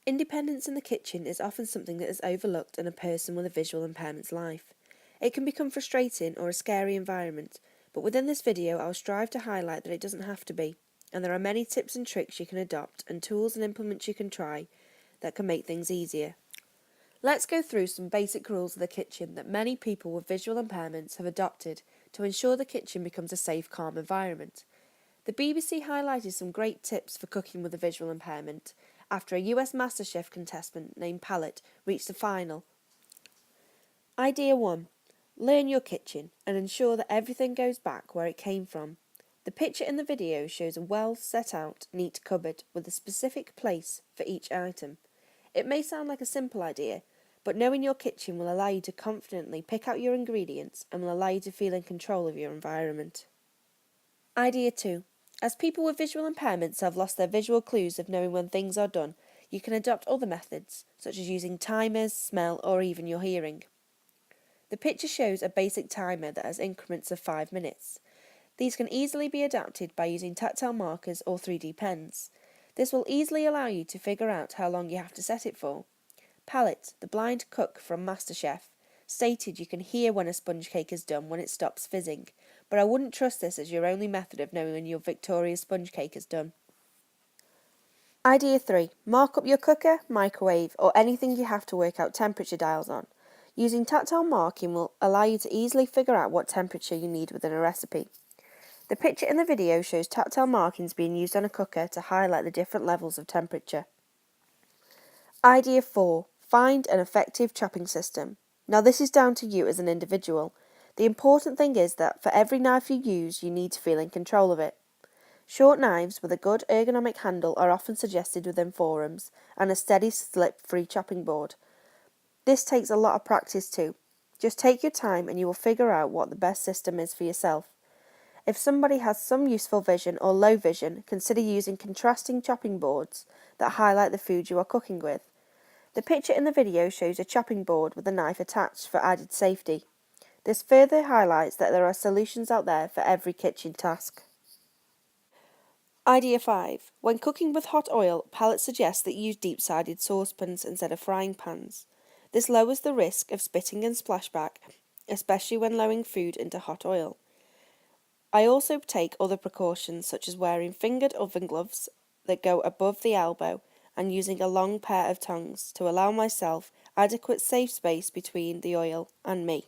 Independence in the kitchen is often something that is overlooked in a person with a visual impairment's life. It can become frustrating or a scary environment, but within this video I'll strive to highlight that it doesn't have to be, and there are many tips and tricks you can adopt and tools and implements you can try that can make things easier. Let's go through some basic rules of the kitchen that many people with visual impairments have adopted to ensure the kitchen becomes a safe, calm environment. The BBC highlighted some great tips for cooking with a visual impairment after a US MasterChef contestant named Palette reached the final. Idea 1. Learn your kitchen and ensure that everything goes back where it came from. The picture in the video shows a well set out, neat cupboard with a specific place for each item. It may sound like a simple idea, but knowing your kitchen will allow you to confidently pick out your ingredients and will allow you to feel in control of your environment. Idea 2. As people with visual impairments have lost their visual clues of knowing when things are done, you can adopt other methods, such as using timers, smell, or even your hearing. The picture shows a basic timer that has increments of 5 minutes. These can easily be adapted by using tactile markers or 3D pens. This will easily allow you to figure out how long you have to set it for. Palette, the blind cook from MasterChef, stated you can hear when a sponge cake is done when it stops fizzing, but I wouldn't trust this as your only method of knowing when your victorious sponge cake is done. Idea 3. Mark up your cooker, microwave, or anything you have to work out temperature dials on. Using tactile marking will allow you to easily figure out what temperature you need within a recipe. The picture in the video shows tactile markings being used on a cooker to highlight the different levels of temperature. Idea 4. Find an effective chopping system. Now this is down to you as an individual. The important thing is that for every knife you use, you need to feel in control of it. Short knives with a good ergonomic handle are often suggested within forums, and a steady slip-free chopping board. This takes a lot of practice too. Just take your time and you will figure out what the best system is for yourself. If somebody has some useful vision or low vision, consider using contrasting chopping boards that highlight the food you are cooking with. The picture in the video shows a chopping board with a knife attached for added safety. This further highlights that there are solutions out there for every kitchen task. Idea 5. When cooking with hot oil, Palette suggests that you use deep-sided saucepans instead of frying pans. This lowers the risk of spitting and splashback, especially when lowering food into hot oil. I also take other precautions such as wearing fingered oven gloves that go above the elbow and using a long pair of tongs to allow myself adequate safe space between the oil and me.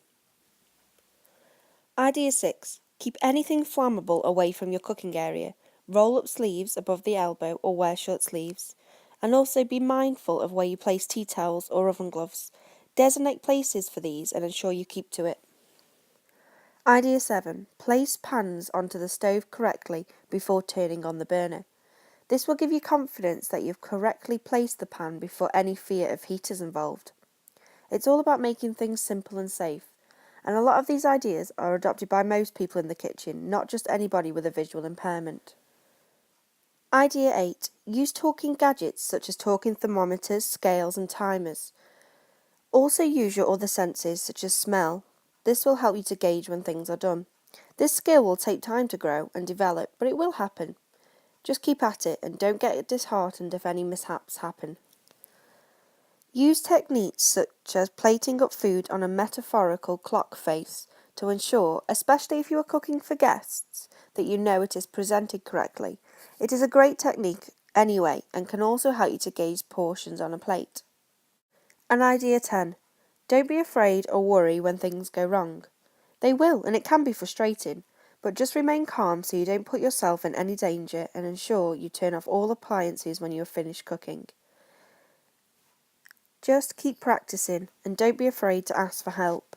Idea 6. Keep anything flammable away from your cooking area. Roll up sleeves above the elbow or wear short sleeves. And also be mindful of where you place tea towels or oven gloves. Designate places for these and ensure you keep to it. Idea 7. Place pans onto the stove correctly before turning on the burner. This will give you confidence that you've correctly placed the pan before any fear of heat is involved. It's all about making things simple and safe, and a lot of these ideas are adopted by most people in the kitchen, not just anybody with a visual impairment. Idea 8. Use talking gadgets such as talking thermometers, scales and timers. Also use your other senses such as smell. This will help you to gauge when things are done. This skill will take time to grow and develop, but it will happen. Just keep at it and don't get disheartened if any mishaps happen. Use techniques such as plating up food on a metaphorical clock face to ensure, especially if you are cooking for guests, that you know it is presented correctly. It is a great technique anyway and can also help you to gauge portions on a plate. And idea 10. Don't be afraid or worry when things go wrong. They will, and it can be frustrating. But just remain calm so you don't put yourself in any danger and ensure you turn off all appliances when you are finished cooking. Just keep practicing and don't be afraid to ask for help.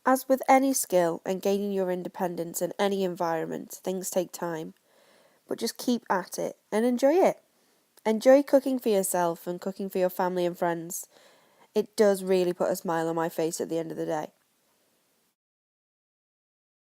As with any skill and gaining your independence in any environment, things take time. But just keep at it and enjoy it. Enjoy cooking for yourself and cooking for your family and friends. It does really put a smile on my face at the end of the day.